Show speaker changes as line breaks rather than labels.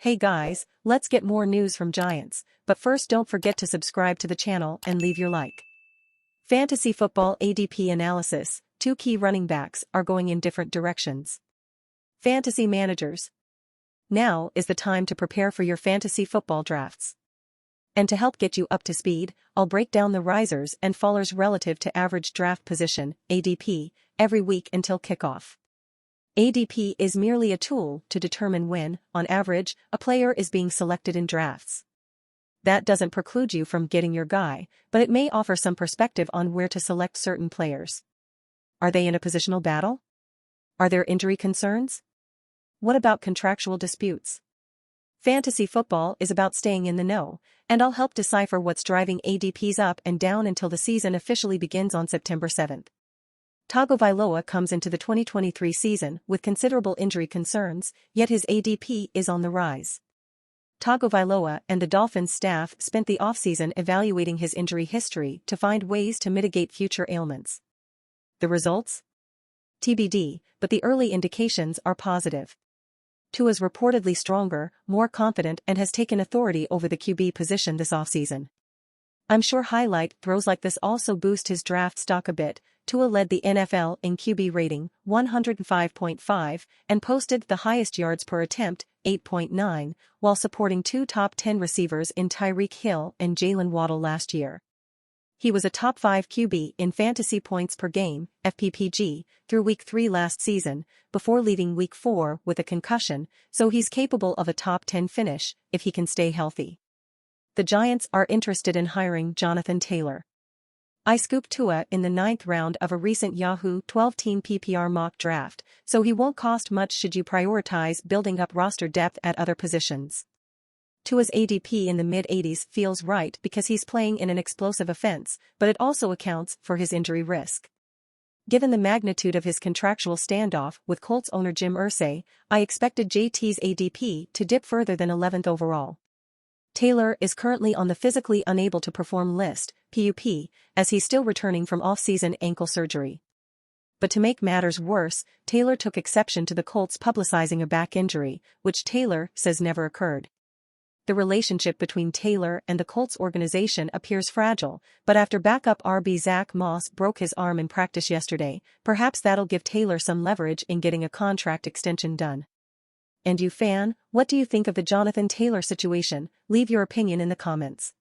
Hey guys, let's get more news from Giants, but first don't forget to subscribe to the channel and leave your like. Fantasy Football ADP Analysis, 2 key running backs are going in different directions. Fantasy Managers. Now is the time to prepare for your fantasy football drafts. And to help get you up to speed, I'll break down the risers and fallers relative to average draft position, ADP, every week until kickoff. ADP is merely a tool to determine when, on average, a player is being selected in drafts. That doesn't preclude you from getting your guy, but it may offer some perspective on where to select certain players. Are they in a positional battle? Are there injury concerns? What about contractual disputes? Fantasy football is about staying in the know, and I'll help decipher what's driving ADPs up and down until the season officially begins on September 7th. Tagovailoa comes into the 2023 season with considerable injury concerns, yet his ADP is on the rise. Tagovailoa and the Dolphins staff spent the offseason evaluating his injury history to find ways to mitigate future ailments. The results? TBD, but the early indications are positive. Tua is reportedly stronger, more confident and has taken authority over the QB position this offseason. I'm sure highlight throws like this also boost his draft stock a bit. Tua led the NFL in QB rating, 105.5, and posted the highest yards per attempt, 8.9, while supporting 2 top 10 receivers in Tyreek Hill and Jalen Waddle last year. He was a top 5 QB in fantasy points per game, FPPG, through Week 3 last season, before leaving Week 4 with a concussion, so he's capable of a top 10 finish if he can stay healthy. The Giants are interested in hiring Jonathan Taylor. I scooped Tua in the 9th round of a recent Yahoo 12-team PPR mock draft, so he won't cost much should you prioritize building up roster depth at other positions. Tua's ADP in the mid-80s feels right because he's playing in an explosive offense, but it also accounts for his injury risk. Given the magnitude of his contractual standoff with Colts owner Jim Irsay, I expected JT's ADP to dip further than 11th overall. Taylor is currently on the physically unable to perform list, PUP, as he's still returning from off-season ankle surgery. But to make matters worse, Taylor took exception to the Colts publicizing a back injury, which Taylor says never occurred. The relationship between Taylor and the Colts organization appears fragile, but after backup RB Zach Moss broke his arm in practice yesterday, perhaps that'll give Taylor some leverage in getting a contract extension done. And you fan, what do you think of the Jonathan Taylor situation? Leave your opinion in the comments.